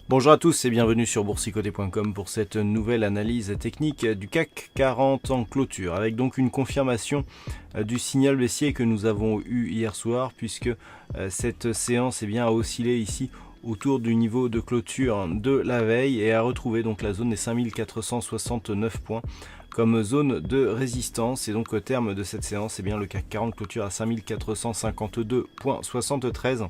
Bonjour à tous et bienvenue sur boursicoté.com pour cette nouvelle analyse technique du CAC 40 en clôture, avec donc une confirmation du signal baissier que nous avons eu hier soir, puisque cette séance a oscillé ici autour du niveau de clôture de la veille et a retrouvé donc la zone des 5469 points comme zone de résistance. Et donc au terme de cette séance, le CAC 40 clôture à 5452,73.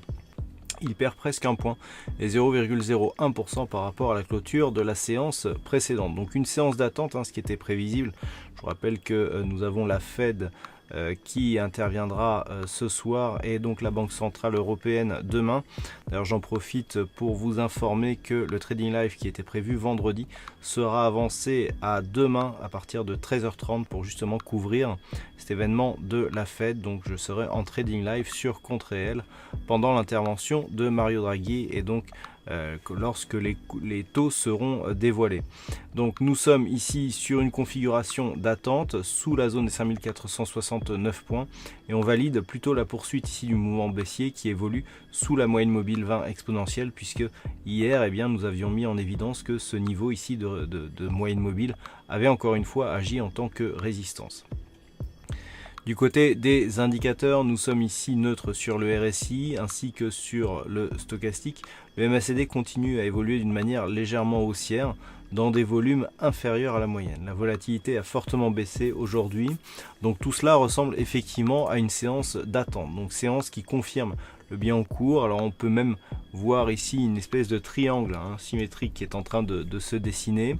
Il perd presque un point et 0,01% par rapport à la clôture de la séance précédente. Donc une séance d'attente, ce qui était prévisible. Je vous rappelle que nous avons la Fed qui interviendra ce soir et donc la Banque Centrale Européenne demain. D'ailleurs, j'en profite pour vous informer que le Trading Live qui était prévu vendredi sera avancé à demain à partir de 13h30 pour justement couvrir cet événement de la Fed. Donc je serai en Trading Live sur compte réel pendant l'intervention de Mario Draghi et donc lorsque les taux seront dévoilés. Donc nous sommes ici sur une configuration d'attente sous la zone des 5469 points et on valide plutôt la poursuite ici du mouvement baissier qui évolue sous la moyenne mobile 20 exponentielle, puisque hier nous avions mis en évidence que ce niveau ici de moyenne mobile avait encore une fois agi en tant que résistance. Du côté des indicateurs, nous sommes ici neutres sur le RSI ainsi que sur le stochastique. Le MACD continue à évoluer d'une manière légèrement haussière dans des volumes inférieurs à la moyenne. La volatilité a fortement baissé aujourd'hui. Donc tout cela ressemble effectivement à une séance d'attente. Donc séance qui confirme le bien en cours. Alors on peut même voir ici une espèce de triangle symétrique qui est en train de se dessiner.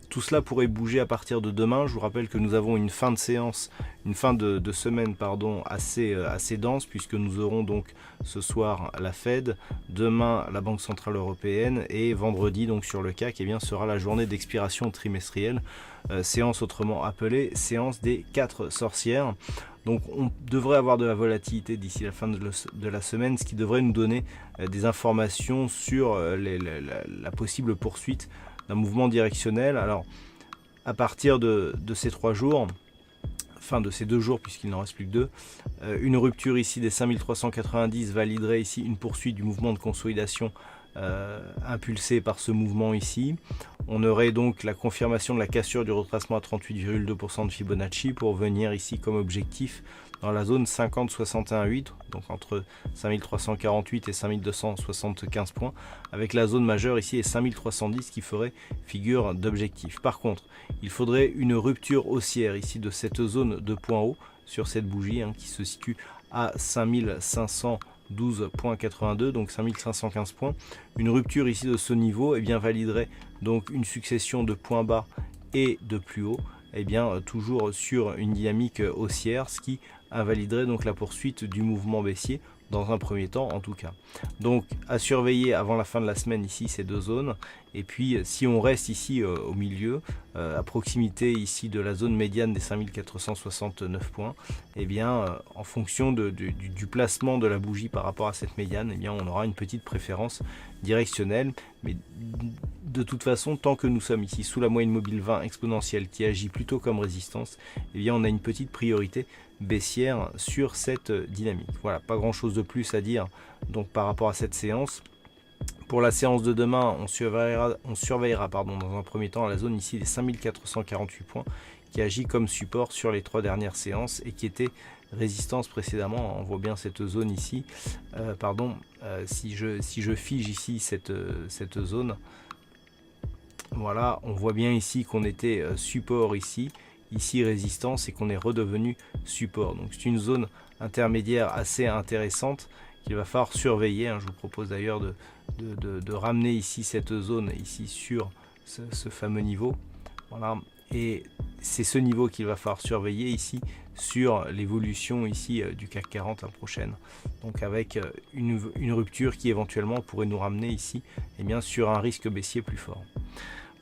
Tout cela pourrait bouger à partir de demain. Je vous rappelle que nous avons une fin de séance, une fin de semaine assez dense, puisque nous aurons donc ce soir la Fed, demain la Banque Centrale Européenne et vendredi donc sur le CAC sera la journée d'expiration trimestrielle, séance autrement appelée séance des 4 sorcières. Donc on devrait avoir de la volatilité d'ici la fin de la semaine, ce qui devrait nous donner des informations sur la possible poursuite d'un mouvement directionnel. Alors à partir de ces 3 jours, enfin de ces 2 jours puisqu'il n'en reste plus que 2, une rupture ici des 5390 validerait ici une poursuite du mouvement de consolidation impulsé par ce mouvement ici. On aurait donc la confirmation de la cassure du retracement à 38,2% de Fibonacci pour venir ici comme objectif dans la zone 50-61,8, donc entre 5348 et 5275 points, avec la zone majeure ici et 5310 qui ferait figure d'objectif. Par contre, il faudrait une rupture haussière ici de cette zone de point haut sur cette bougie qui se situe à 5512,82, donc 5515 points. Une rupture ici de ce niveau validerait donc une succession de points bas et de plus haut, toujours sur une dynamique haussière, ce qui invaliderait donc la poursuite du mouvement baissier dans un premier temps en tout cas. Donc à surveiller avant la fin de la semaine ici ces 2 zones, et puis si on reste ici au milieu, à proximité ici de la zone médiane des 5469 points, en fonction du placement de la bougie par rapport à cette médiane, on aura une petite préférence directionnelle. Mais de toute façon, tant que nous sommes ici sous la moyenne mobile 20 exponentielle qui agit plutôt comme résistance, on a une petite priorité baissière sur cette dynamique. Voilà, pas grand chose de plus à dire donc par rapport à cette séance. Pour la séance de demain, on surveillera dans un premier temps la zone ici des 5448 points qui agit comme support sur les 3 dernières séances et qui était résistance précédemment. On voit bien cette zone ici. Si je fige ici cette zone, voilà, on voit bien ici qu'on était support ici résistance et qu'on est redevenu support. Donc c'est une zone intermédiaire assez intéressante qu'il va falloir surveiller. Je vous propose d'ailleurs de ramener ici cette zone ici sur ce fameux niveau. Voilà, et c'est ce niveau qu'il va falloir surveiller ici sur l'évolution ici du CAC 40 la prochaine. Donc avec une rupture qui éventuellement pourrait nous ramener ici sur un risque baissier plus fort.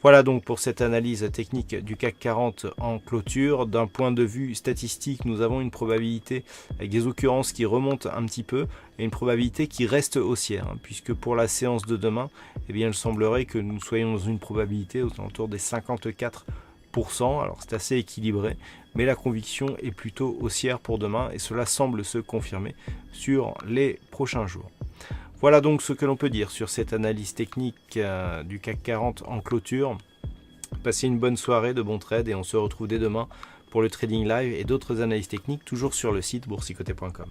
Voilà donc pour cette analyse technique du CAC 40 en clôture. D'un point de vue statistique, nous avons une probabilité avec des occurrences qui remontent un petit peu et une probabilité qui reste haussière, puisque pour la séance de demain, eh bien, il semblerait que nous soyons dans une probabilité aux alentours des 54%. Alors c'est assez équilibré, mais la conviction est plutôt haussière pour demain et cela semble se confirmer sur les prochains jours. Voilà donc ce que l'on peut dire sur cette analyse technique du CAC 40 en clôture. Passez une bonne soirée, de bons trades et on se retrouve dès demain pour le trading live et d'autres analyses techniques toujours sur le site boursicoté.com.